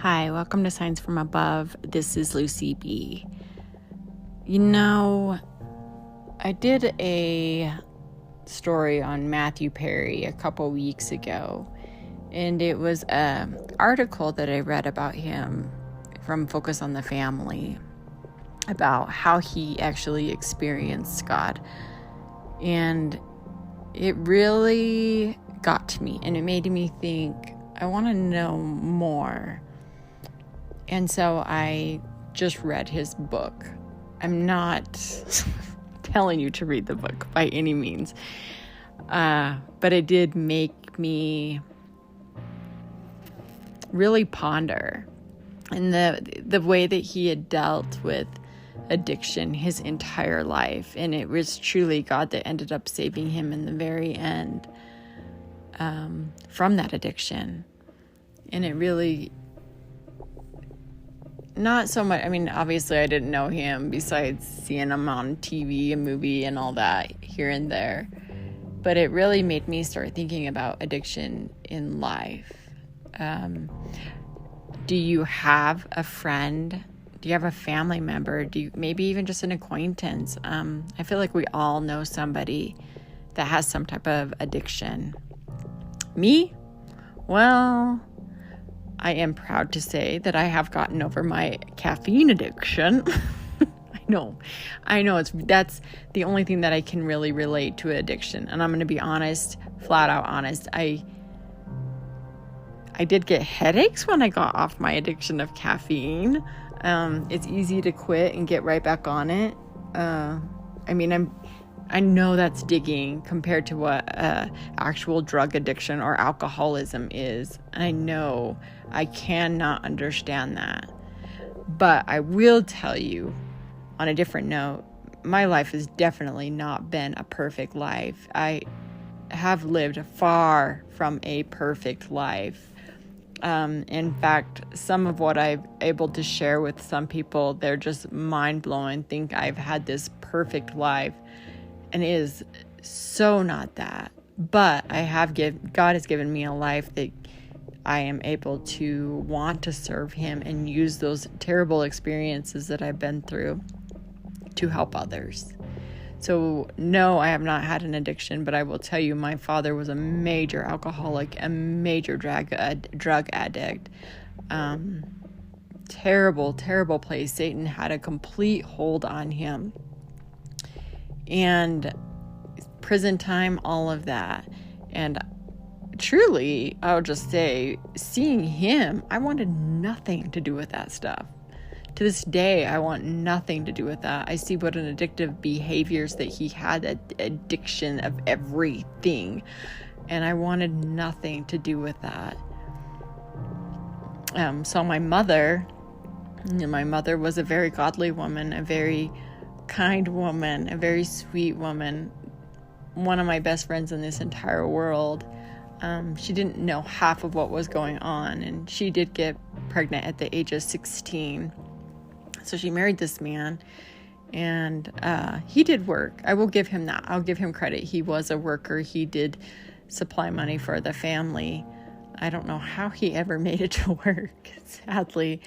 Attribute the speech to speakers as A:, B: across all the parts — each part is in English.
A: Hi, welcome to Signs from Above. This is Lucy B. You know, I did a story on Matthew Perry a couple weeks ago, and it was an article that I read about him from Focus on the Family about how he actually experienced God. And it really got to me, and it made me think, I want to know more. And so I just read his book. I'm not telling you to read the book by any means. But it did make me really ponder and the way that he had dealt with addiction his entire life. And it was truly God that ended up saving him in the very end from that addiction. And it really... not so much, obviously I didn't know him besides seeing him on TV and movie and all that here and there. But it really made me start thinking about addiction in life. Do you have a friend? Do you have a family member? Maybe even just an acquaintance? I feel like we all know somebody that has some type of addiction. Me? Well... I am proud to say that I have gotten over my caffeine addiction. I know that's the only thing that I can really relate to addiction. And I'm going to be honest, flat out honest. I did get headaches when I got off my addiction of caffeine. It's easy to quit and get right back on it. I know that's digging compared to what actual drug addiction or alcoholism is. I know I cannot understand that. But I will tell you, on a different note, my life has definitely not been a perfect life. I have lived far from a perfect life. In fact, some of what I've able to share with some people, they're just mind-blowing, think I've had this perfect life. And it is so not that. But God has given me a life that I am able to want to serve Him and use those terrible experiences that I've been through to help others. So no, I have not had an addiction, but I will tell you, my father was a major alcoholic, a major drug addict. Terrible, terrible place. Satan had a complete hold on him. And prison time, all of that. And truly, I would just say, seeing him, I wanted nothing to do with that stuff. To this day, I want nothing to do with that. I see what an addictive behaviors that he had, that addiction of everything. And I wanted nothing to do with that. So my mother was a very godly woman, a very kind woman, a very sweet woman, one of my best friends in this entire world. She didn't know half of what was going on, and she did get pregnant at the age of 16. So she married this man, and he did work. I will give him that. I'll give him credit. He was a worker. He did supply money for the family. I don't know how he ever made it to work, sadly.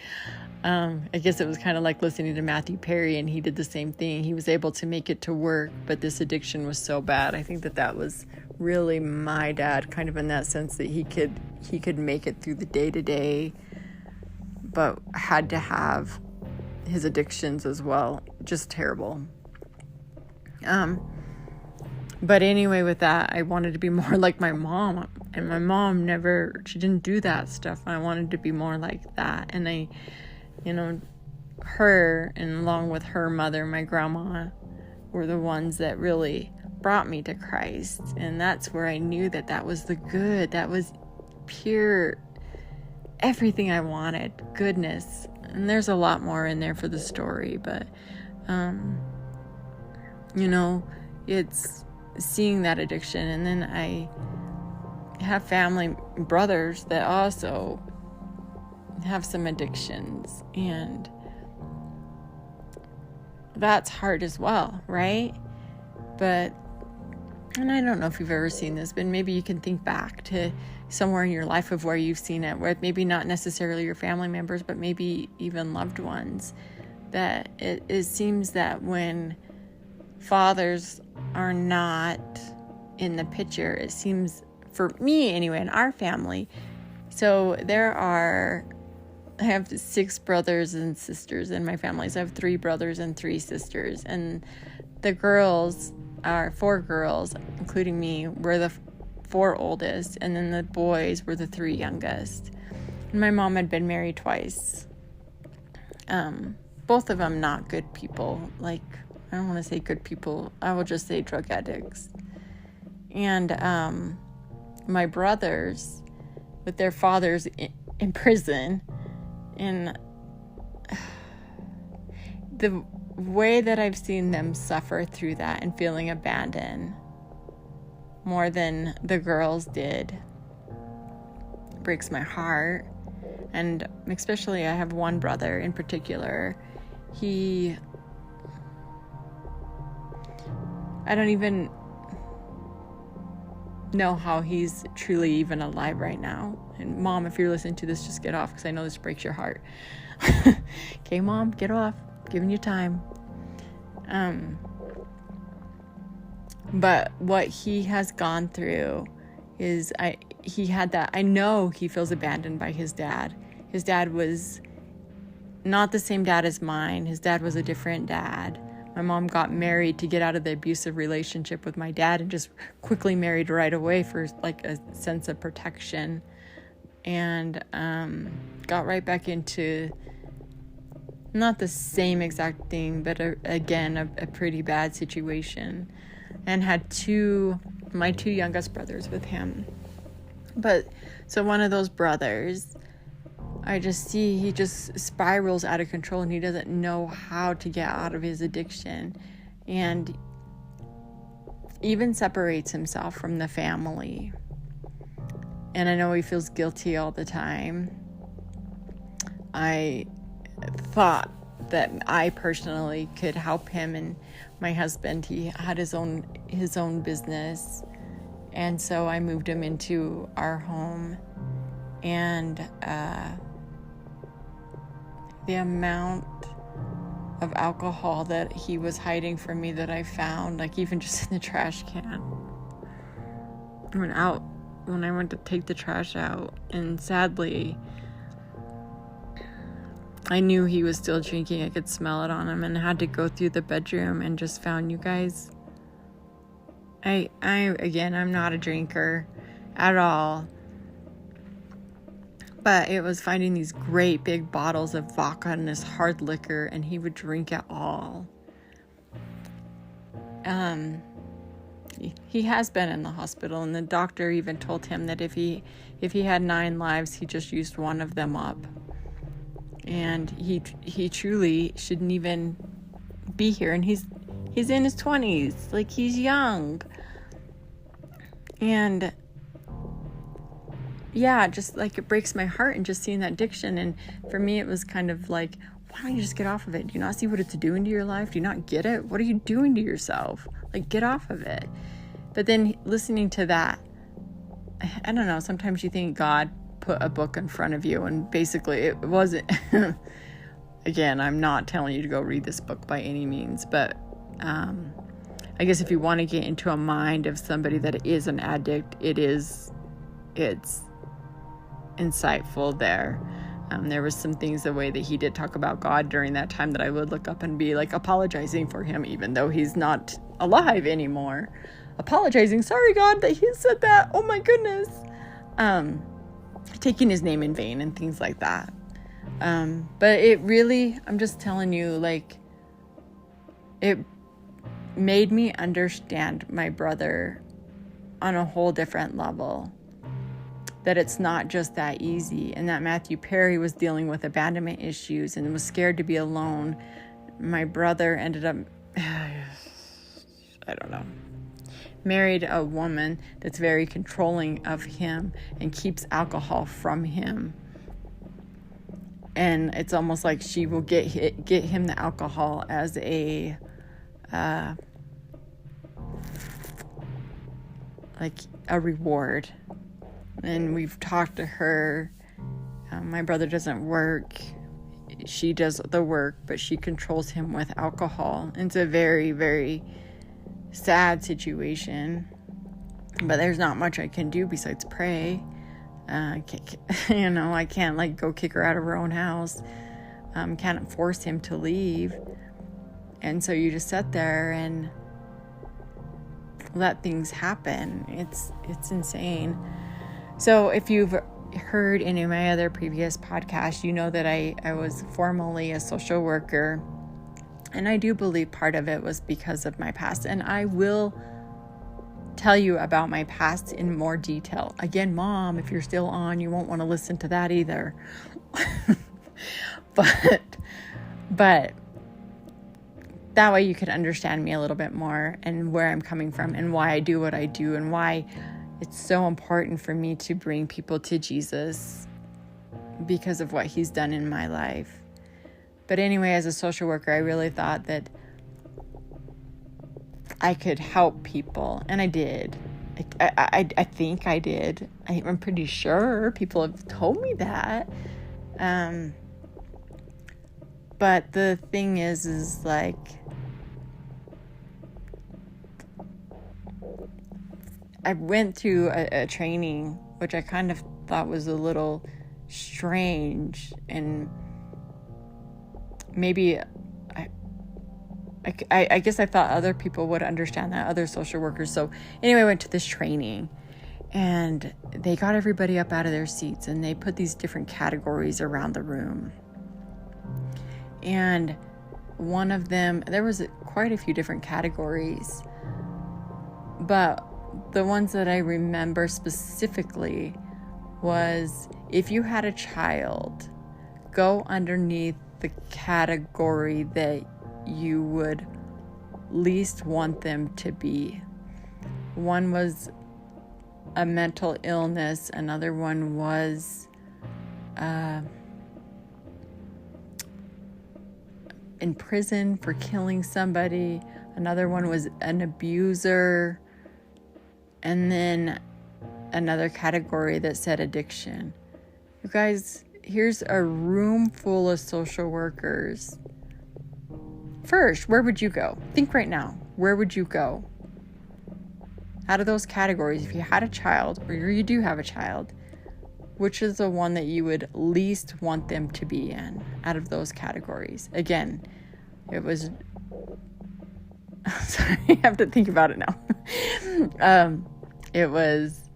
A: I guess it was kind of like listening to Matthew Perry, and he did the same thing. He was able to make it to work, but this addiction was so bad. I think that was really my dad, kind of in that sense that he could make it through the day-to-day, but had to have his addictions as well. Just terrible. But anyway, with that, I wanted to be more like my mom, and my mom she didn't do that stuff. I wanted to be more like that, and her, and along with her mother, my grandma, were the ones that really brought me to Christ. And that's where I knew that was the good, that was pure, everything I wanted, goodness. And there's a lot more in there for the story, but, it's seeing that addiction. And then I have family brothers that also have some addictions, and that's hard as well, right? But and I don't know if you've ever seen this, but maybe you can think back to somewhere in your life of where you've seen it, where maybe not necessarily your family members, but maybe even loved ones, that it seems that when fathers are not in the picture, it seems, for me anyway, in our family. So I have 6 brothers and sisters in my family. So I have 3 brothers and 3 sisters. And the girls are 4 girls, including me, were the 4 oldest. And then the boys were the 3 youngest. And my mom had been married twice. Both of them not good people. Like, I don't want to say good people. I will just say drug addicts. And my brothers, with their fathers in prison, and the way that I've seen them suffer through that and feeling abandoned more than the girls did breaks my heart. And especially I have one brother in particular. I don't even know how he's truly even alive right now. And Mom, if you're listening to this, just get off, because I know this breaks your heart. Okay, Mom, get off. I'm giving you time. But what he has gone through is I know he feels abandoned by his dad. His dad was not the same dad as mine. His dad was a different dad. My mom got married to get out of the abusive relationship with my dad and just quickly married right away for like a sense of protection, and got right back into not the same exact thing, but again a pretty bad situation, and had my 2 youngest brothers with him. But so one of those brothers, I just see he just spirals out of control, and he doesn't know how to get out of his addiction, and even separates himself from the family. And I know he feels guilty all the time. I thought that I personally could help him, and my husband, he had his own business, and so I moved him into our home. And the amount of alcohol that he was hiding from me that I found, like even just in the trash can, when I went to take the trash out, and sadly I knew he was still drinking. I could smell it on him, and I had to go through the bedroom and just found, you guys, I'm not a drinker at all. But it was finding these great big bottles of vodka and this hard liquor, and he would drink it all. He has been in the hospital, and the doctor even told him that if he had 9 lives, he just used 1 of them up. And he truly shouldn't even be here, and he's in his 20s, like he's young. And yeah, just like it breaks my heart, and just seeing that addiction. And for me, it was kind of like, why don't you just get off of it? Do you not see what it's doing to your life? Do you not get it? What are you doing to yourself? Like, get off of it. But then listening to that, I don't know, sometimes you think God put a book in front of you, and basically it wasn't. Again, I'm not telling you to go read this book by any means, but I guess if you want to get into a mind of somebody that is an addict, it's insightful there. There was some things, the way that he did talk about God during that time, that I would look up and be like apologizing for him, even though he's not alive anymore. Apologizing, sorry God that he said that, oh my goodness. Taking his name in vain and things like that. But it really, I'm just telling you, like, it made me understand my brother on a whole different level. That it's not just that easy, and that Matthew Perry was dealing with abandonment issues and was scared to be alone. My brother ended up, I don't know, married a woman that's very controlling of him and keeps alcohol from him. And it's almost like she will get him the alcohol as a like a reward. And we've talked to her. My brother doesn't work. She does the work, but she controls him with alcohol. It's a very, very sad situation. But there's not much I can do besides pray. I can't like go kick her out of her own house. Can't force him to leave. And so you just sit there and let things happen. It's insane. So if you've heard any of my other previous podcasts, you know that I was formerly a social worker. And I do believe part of it was because of my past. And I will tell you about my past in more detail. Again, Mom, if you're still on, you won't want to listen to that either. But that way you could understand me a little bit more and where I'm coming from and why I do what I do and why it's so important for me to bring people to Jesus because of what he's done in my life. But anyway, as a social worker, I really thought that I could help people, and I did. I think I did. I'm pretty sure people have told me that. But the thing is like, I went through a training, which I kind of thought was a little strange, and maybe I guess I thought other people would understand that, other social workers. So anyway, I went to this training, and they got everybody up out of their seats, and they put these different categories around the room. And one of them, there was quite a few different categories, but the ones that I remember specifically was, if you had a child, go underneath the category that you would least want them to be. One was a mental illness. Another one was in prison for killing somebody. Another one was an abuser. And then another category that said addiction. You guys, here's a room full of social workers. First, where would you go? Think right now. Where would you go? Out of those categories, if you had a child, or you do have a child, which is the one that you would least want them to be in out of those categories? Again, it was... Sorry, I have to think about it now. It was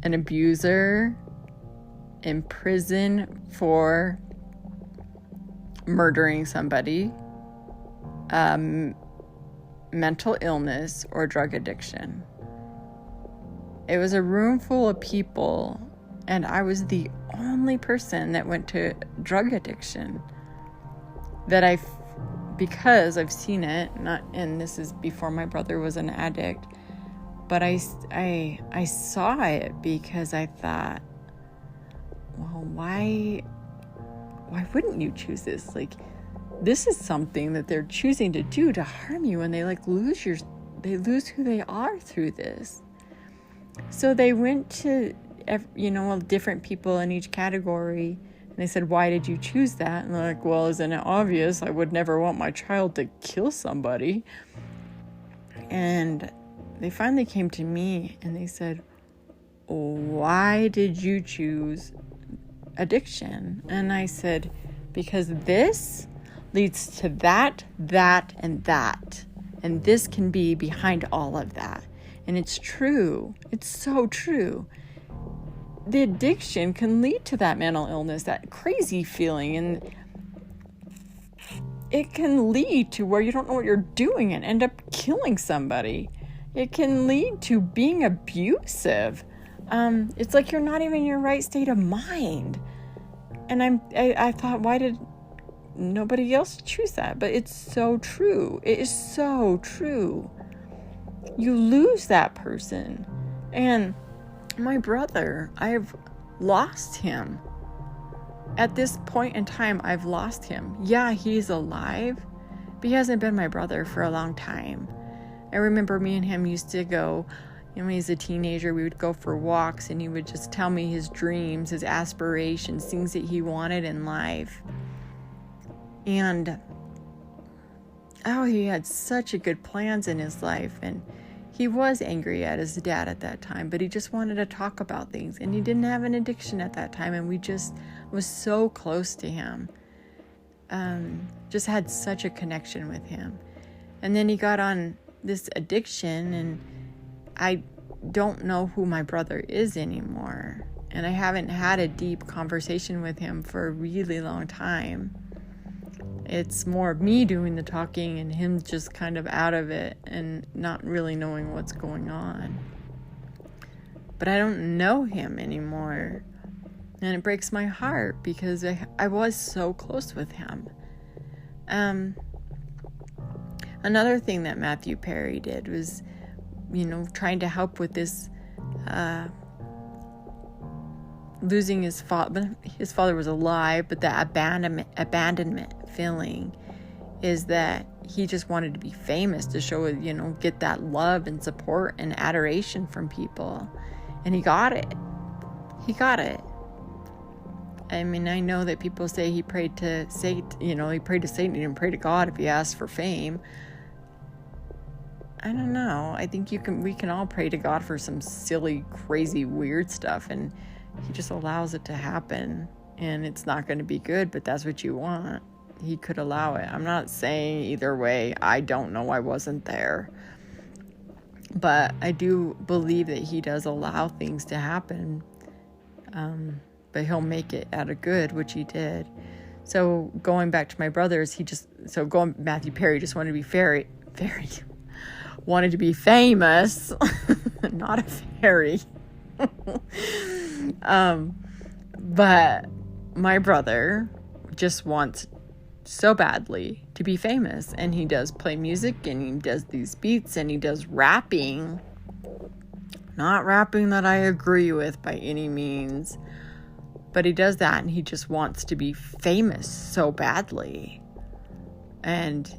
A: an abuser in prison for murdering somebody, mental illness, or drug addiction. It was a room full of people, and I was the only person that went to drug addiction that because I've seen it, and this is before my brother was an addict, but I saw it because I thought, well, why wouldn't you choose this? Like, this is something that they're choosing to do to harm you, and they lose who they are through this. So they went to, different people in each category, and they said, why did you choose that? And they're like, well, isn't it obvious? I would never want my child to kill somebody. And they finally came to me and they said, why did you choose addiction? And I said, because this leads to that, and that. And this can be behind all of that. And it's true. It's so true. The addiction can lead to that mental illness, that crazy feeling, and it can lead to where you don't know what you're doing and end up killing somebody. It can lead to being abusive. It's like you're not even in your right state of mind. And I thought, why did nobody else choose that? But it's so true. It is so true. You lose that person. And my brother, I've lost him. At this point in time, I've lost him. Yeah, he's alive, but he hasn't been my brother for a long time. I remember me and him used to go, when he's a teenager, we would go for walks and he would just tell me his dreams, his aspirations, things that he wanted in life. And he had such a good plans in his life, and he was angry at his dad at that time, but he just wanted to talk about things, and he didn't have an addiction at that time, and we just was so close to him. Just had such a connection with him. And then he got on this addiction, and I don't know who my brother is anymore, and I haven't had a deep conversation with him for a really long time. It's more me doing the talking and him just kind of out of it and not really knowing what's going on. But I don't know him anymore. And it breaks my heart because I was so close with him. Another thing that Matthew Perry did was, trying to help with this losing his father. His father was alive, but the abandonment feeling is that he just wanted to be famous to show, get that love and support and adoration from people. And he got it. I mean, I know that people say he prayed to Satan, he prayed to Satan, he didn't pray to God if he asked for fame. I don't know. I think we can all pray to God for some silly, crazy, weird stuff, and he just allows it to happen, and it's not going to be good, but that's what you want. He could allow it. I'm not saying either way. I don't know. I wasn't there. But I do believe that he does allow things to happen. But he'll make it out of good, which he did. So going back to my brothers, Matthew Perry just wanted to be wanted to be famous, not a fairy. But my brother just wants so badly to be famous, and he does play music, and he does these beats, and he does rapping. Not rapping that I agree with by any means, but he does that, and he just wants to be famous so badly. And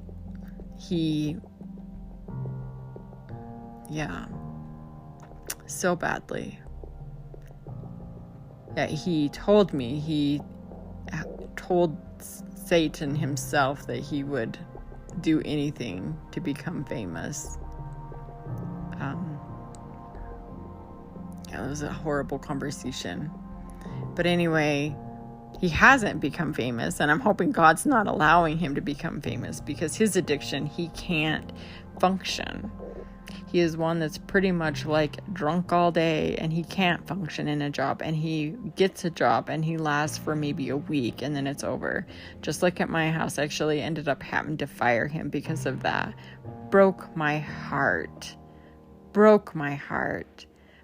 A: so badly. Yeah, he told Satan himself that he would do anything to become famous. It was a horrible conversation. But anyway, he hasn't become famous, and I'm hoping God's not allowing him to become famous, because his addiction, he can't function. He is one that's pretty much like drunk all day, and he can't function in a job, and he gets a job and he lasts for maybe a week and then it's over. Just like at my house, I actually ended up having to fire him because of that. Broke my heart.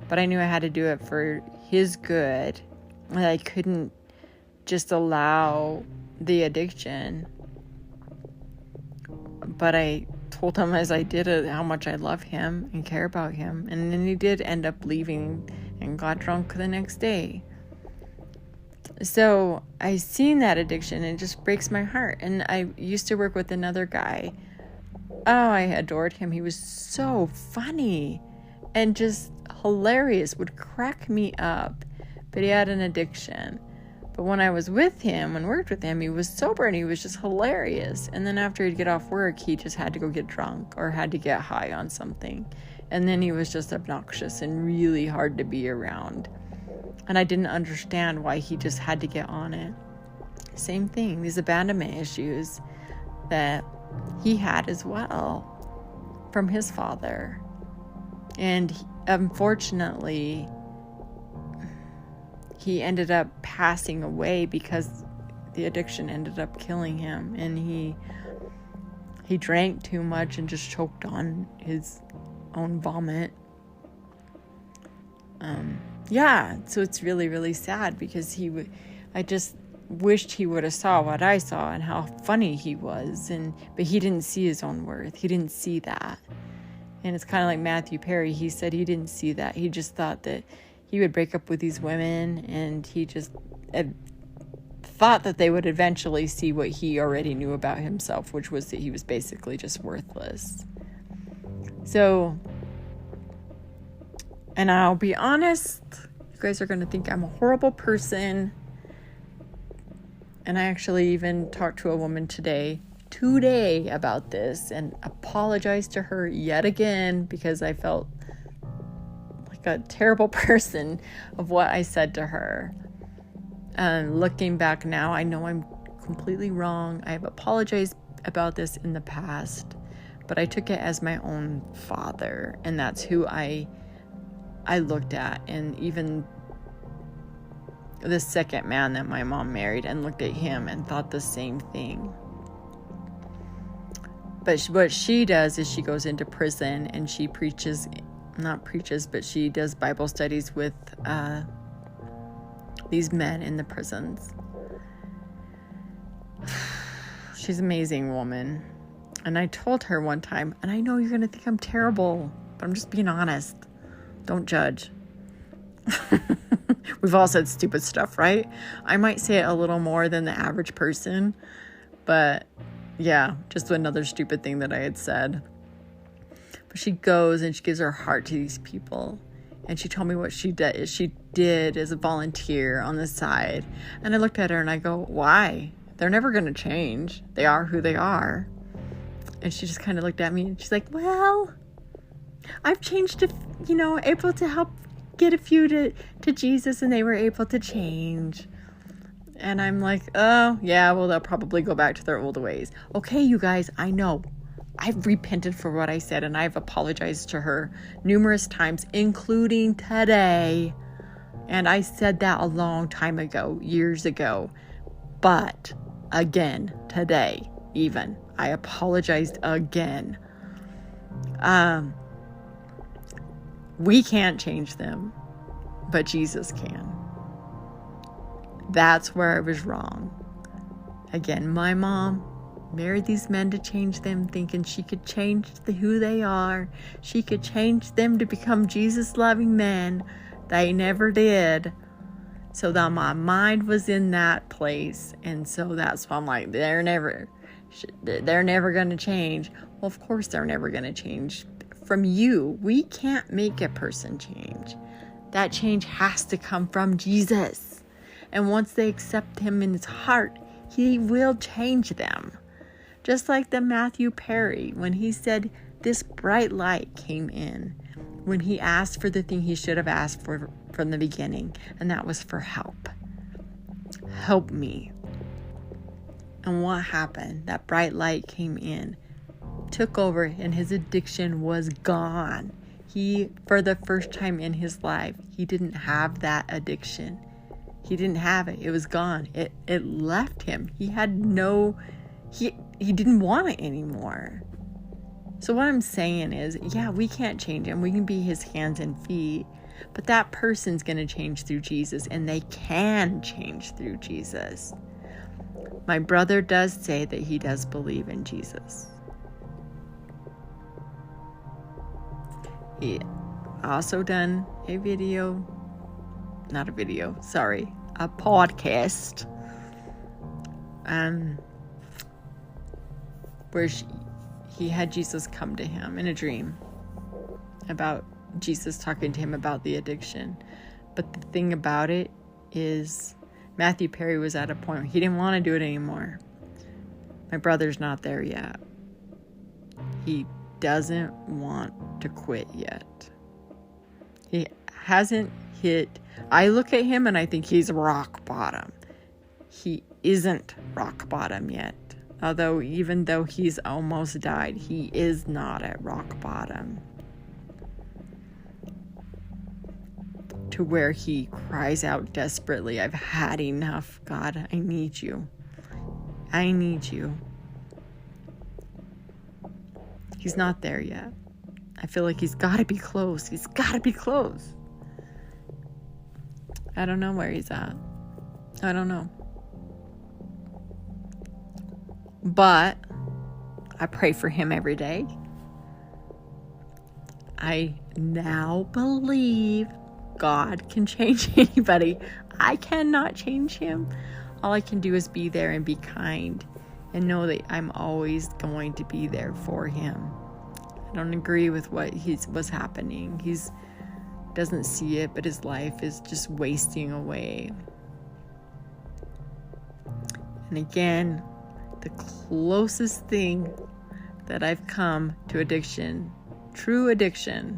A: But I knew I had to do it for his good. I couldn't just allow the addiction. But I told him as I did it how much I love him and care about him. And then he did end up leaving and got drunk the next day. So I seen that addiction, and it just breaks my heart. And I used to work with another guy. I adored him. He was so funny and just hilarious, would crack me up. But he had an addiction. But when I was with him and worked with him, he was sober and he was just hilarious. And then after he'd get off work, he just had to go get drunk or had to get high on something. And then he was just obnoxious and really hard to be around. And I didn't understand why he just had to get on it. Same thing, these abandonment issues that he had as well from his father. And unfortunately, he ended up passing away because the addiction ended up killing him, and he drank too much and just choked on his own vomit. So it's really, really sad because I just wished he would have saw what I saw and how funny he was, but he didn't see his own worth. He didn't see that. And it's kind of like Matthew Perry. He said he didn't see that. He just thought that he would break up with these women, and he just thought that they would eventually see what he already knew about himself, which was that he was basically just worthless. So And I'll be honest, you guys are going to think I'm a horrible person. And I actually even talked to a woman today about this and apologized to her yet again because I felt like a terrible person of what I said to her. And looking back now, I know I'm completely wrong. I have apologized about this in the past, but I took it as my own father, and that's who I looked at. And even the second man that my mom married, and looked at him and thought the same thing. But what she does is she goes into prison and she she does Bible studies with these men in the prisons. She's an amazing woman. And I told her one time, and I know you're going to think I'm terrible, but I'm just being honest. Don't judge. We've all said stupid stuff, right? I might say it a little more than the average person, but yeah, just another stupid thing that I had said. But she goes and she gives her heart to these people. And she told me what she did as a volunteer on the side. And I looked at her and I go, why? They're never going to change. They are who they are. And she just kind of looked at me and she's like, well, I've changed, able to help get a few to Jesus, and they were able to change. And I'm like, oh, yeah, well, they'll probably go back to their old ways. Okay, you guys, I know. I've repented for what I said, and I've apologized to her numerous times, including today. And I said that a long time ago, years ago. But again, today, even, I apologized again. We can't change them, but Jesus can. That's where I was wrong. Again, my mom married these men to change them, thinking she could change who they are. She could change them to become Jesus-loving men. They never did. So that my mind was in that place. And so that's why I'm like, they're never going to change. Well, of course they're never going to change. From you, we can't make a person change. That change has to come from Jesus. And once they accept him in his heart, he will change them. Just like the Matthew Perry, when he said this bright light came in, when he asked for the thing he should have asked for from the beginning, and that was for help. Help me. And what happened? That bright light came in, took over, and his addiction was gone. He, for the first time in his life, he didn't have that addiction. He didn't have it. It was gone. It left him. He had he didn't want it anymore. So what I'm saying is, yeah, we can't change him. We can be his hands and feet. But that person's going to change through Jesus, and they can change through Jesus. My brother does say that he does believe in Jesus. He also done a podcast, where he had Jesus come to him in a dream about Jesus talking to him about the addiction. But the thing about it is, Matthew Perry was at a point where he didn't want to do it anymore. My brother's not there yet. He doesn't want to quit yet. He hasn't hit. I look at him and I think he's rock bottom. He isn't rock bottom yet. Although, even though he's almost died, he is not at rock bottom. To where he cries out desperately, I've had enough. God, I need you. I need you. He's not there yet. I feel like he's got to be close. He's got to be close. I don't know where he's at. I don't know. But I pray for him every day. I now believe God can change anybody. I cannot change him. All I can do is be there and be kind and know that I'm always going to be there for him. I don't agree with what was happening. doesn't see it, but his life is just wasting away. And again, the closest thing that I've come to addiction, true addiction,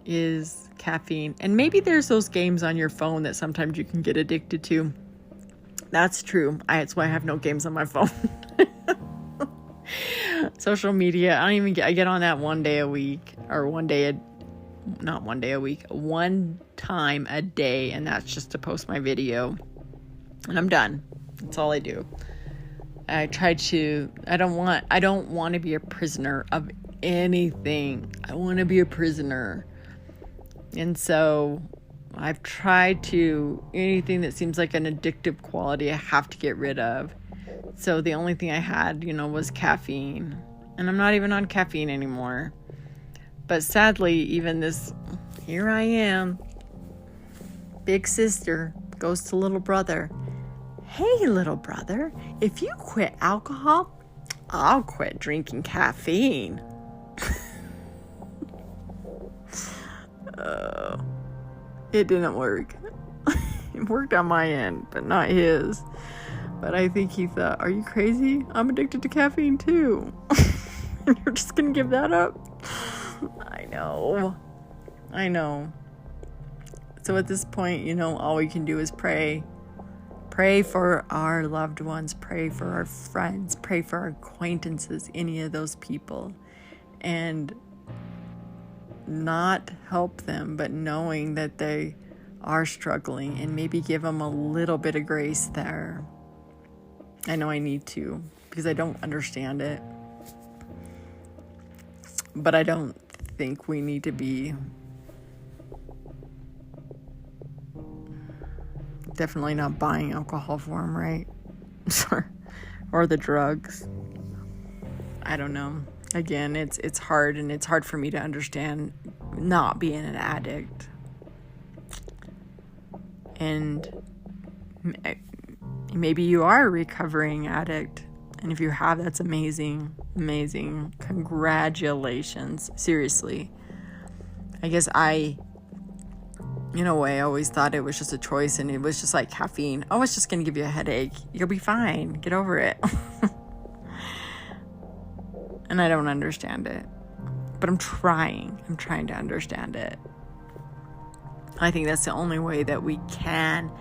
A: is caffeine. And maybe there's those games on your phone that sometimes you can get addicted to. That's true. That's why I have no games on my phone. Social media, I get on that one time a day, and that's just to post my video. And I'm done. That's all I do. I don't want to be a prisoner of anything. I want to be a prisoner. And so I've tried to, anything that seems like an addictive quality, I have to get rid of. So the only thing I had, was caffeine. And I'm not even on caffeine anymore. But sadly, even here I am, big sister goes to little brother. Hey, little brother, if you quit alcohol, I'll quit drinking caffeine. It didn't work. It worked on my end, but not his. But I think he thought, are you crazy? I'm addicted to caffeine too. And you're just going to give that up? I know. So at this point, all we can do is pray. Pray for our loved ones. Pray for our friends. Pray for our acquaintances, any of those people. And not help them, but knowing that they are struggling, and maybe give them a little bit of grace there. I know I need to, because I don't understand it. But I don't think we need to be definitely not buying alcohol for them, right? Or the drugs. I don't know. Again, it's hard, and it's hard for me to understand not being an addict. And maybe you are a recovering addict. And if you have, that's amazing. Amazing. Congratulations. Seriously. I guess in a way, I always thought it was just a choice, and it was just like caffeine. Oh, it's just going to give you a headache. You'll be fine. Get over it. And I don't understand it. But I'm trying. I'm trying to understand it. I think that's the only way that we can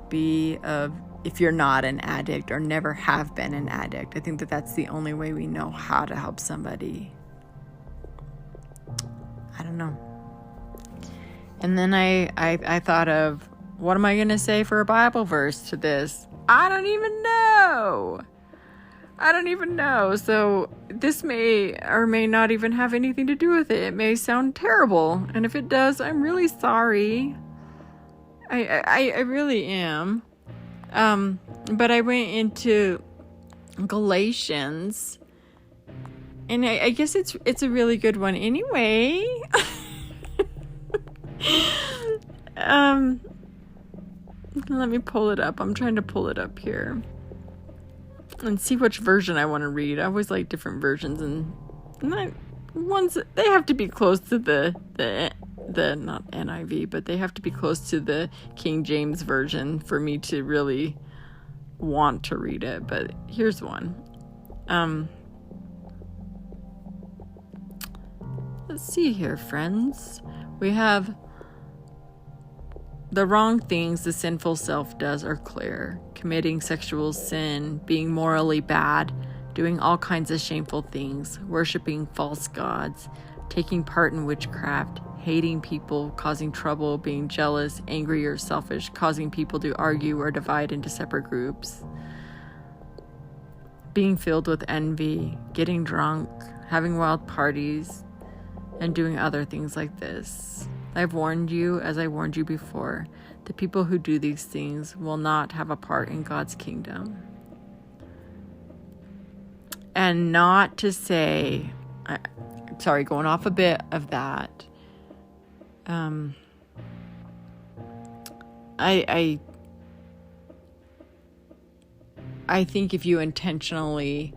A: be if you're not an addict or never have been an addict. I think that's the only way we know how to help somebody. I don't know. And then I thought of, what am I going to say for a Bible verse to this? I don't even know. So this may or may not even have anything to do with it. It may sound terrible. And if it does, I'm really sorry. I really am. But I went into Galatians, and I guess it's a really good one anyway. Let me pull it up. I'm trying to pull it up here and see which version I want to read. I always like different versions, and ones they have to be close to the not NIV, but they have to be close to the King James version for me to really want to read it. But here's one. Let's see here, friends. We have the wrong things the sinful self does are clear. Committing sexual sin, being morally bad, doing all kinds of shameful things, worshiping false gods, taking part in witchcraft, hating people, causing trouble, being jealous, angry, or selfish, causing people to argue or divide into separate groups, being filled with envy, getting drunk, having wild parties, and doing other things like this. I've warned you, as I warned you before, the people who do these things will not have a part in God's kingdom. And not to say, going off a bit of that, I think if you intentionally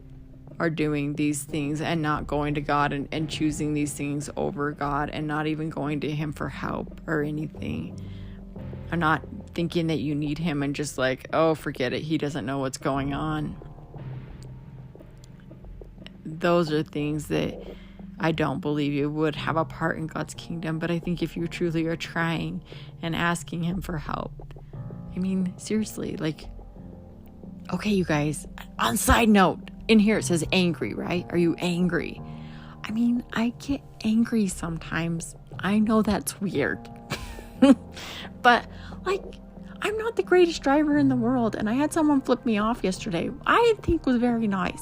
A: are doing these things and not going to God and choosing these things over God and not even going to him for help or anything. Or not thinking that you need him and just like, oh, forget it, he doesn't know what's going on. Those are things that I don't believe you would have a part in God's kingdom. But I think if you truly are trying and asking him for help, I mean, seriously, like, okay, you guys, on side note, in here it says angry, right? Are you angry? I mean, I get angry sometimes. I know that's weird. But, like, I'm not the greatest driver in the world. And I had someone flip me off yesterday. I think was very nice.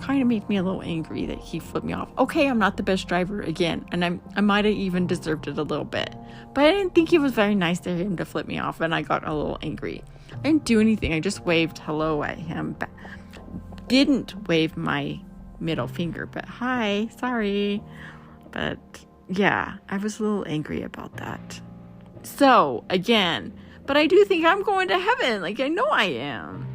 A: Kind of made me a little angry that he flipped me off. Okay, I'm not the best driver again. And I might have even deserved it a little bit. But I didn't think it was very nice to him to flip me off. And I got a little angry. I didn't do anything. I just waved hello at him. Didn't wave my middle finger. But hi, sorry. But yeah, I was a little angry about that. So, again, but I do think I'm going to heaven. Like, I know I am.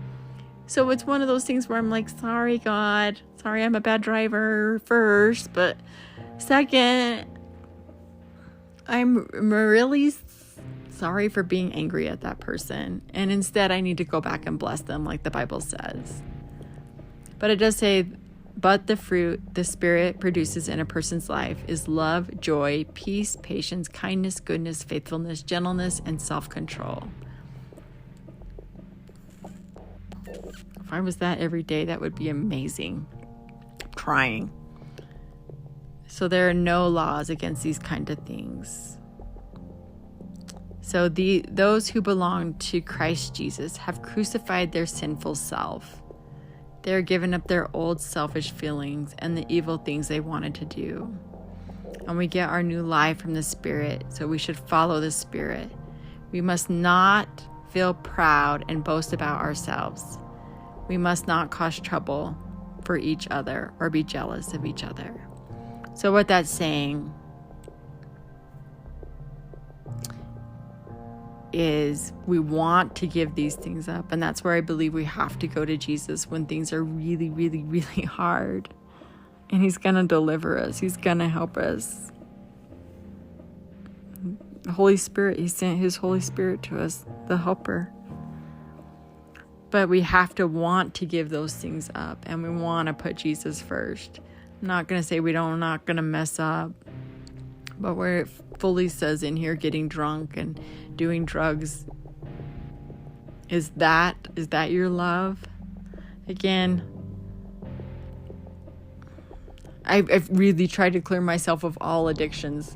A: So it's one of those things where I'm like, sorry, God. Sorry, I'm a bad driver first. But second, I'm really sorry for being angry at that person. And instead, I need to go back and bless them like the Bible says. But it does say, but the fruit the Spirit produces in a person's life is love, joy, peace, patience, kindness, goodness, faithfulness, gentleness, and self-control. If I was that every day, that would be amazing. I'm trying. So there are no laws against these kind of things. So those who belong to Christ Jesus have crucified their sinful self. They're giving up their old selfish feelings and the evil things they wanted to do. And we get our new life from the Spirit, so we should follow the Spirit. We must not feel proud and boast about ourselves. We must not cause trouble for each other or be jealous of each other. So what that's saying is we want to give these things up. And that's where I believe we have to go to Jesus when things are really, really, really hard. And he's going to deliver us. He's going to help us. The Holy Spirit, he sent his Holy Spirit to us, the helper. But we have to want to give those things up. And we want to put Jesus first. I'm not going to say not going to mess up. But where it fully says in here, getting drunk and doing drugs, is that your love? Again, I've really tried to clear myself of all addictions.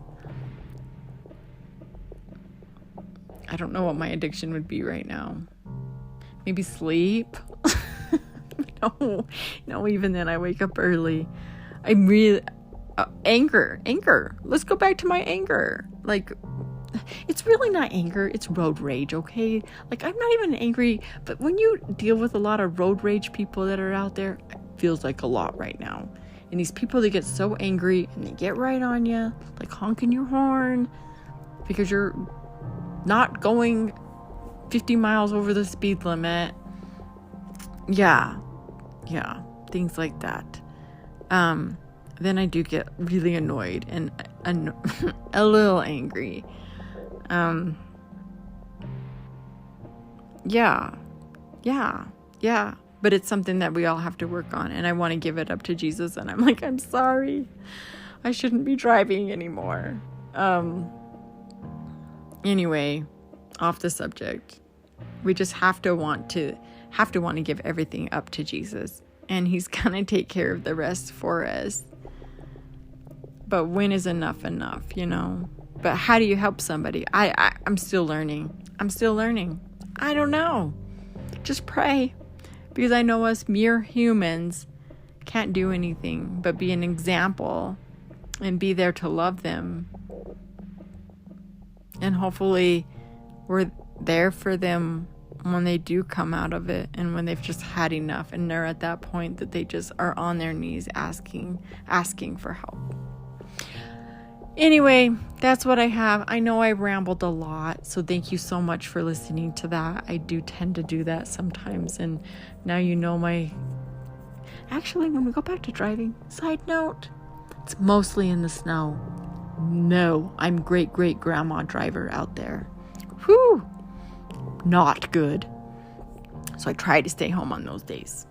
A: I don't know what my addiction would be right now. Maybe sleep. No, even then I wake up early. I'm really... anger. Let's go back to my anger. Like, it's really not anger. It's road rage, okay? Like, I'm not even angry, but when you deal with a lot of road rage people that are out there, it feels like a lot right now. And these people, they get so angry and they get right on you, like honking your horn because you're not going 50 miles over the speed limit. Yeah, things like that. Then I do get really annoyed and a little angry. Yeah. But it's something that we all have to work on. And I want to give it up to Jesus. And I'm like, I'm sorry. I shouldn't be driving anymore. Anyway, off the subject. We just have to want to give everything up to Jesus. And he's going to take care of the rest for us. But when is enough, you know? But how do you help somebody? I'm still learning. I don't know. Just pray. Because I know us mere humans can't do anything but be an example and be there to love them. And hopefully we're there for them when they do come out of it and when they've just had enough and they're at that point that they just are on their knees asking for help. Anyway, that's what I have. I know I rambled a lot, so thank you so much for listening to that. I do tend to do that sometimes, and now you know my Actually, when we go back to driving, side note, it's mostly in the snow. No, I'm great grandma driver out there. Whew, not good. So I try to stay home on those days.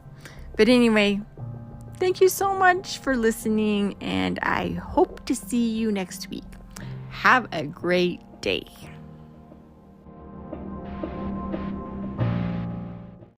A: But anyway, thank you so much for listening, and I hope to see you next week. Have a great day.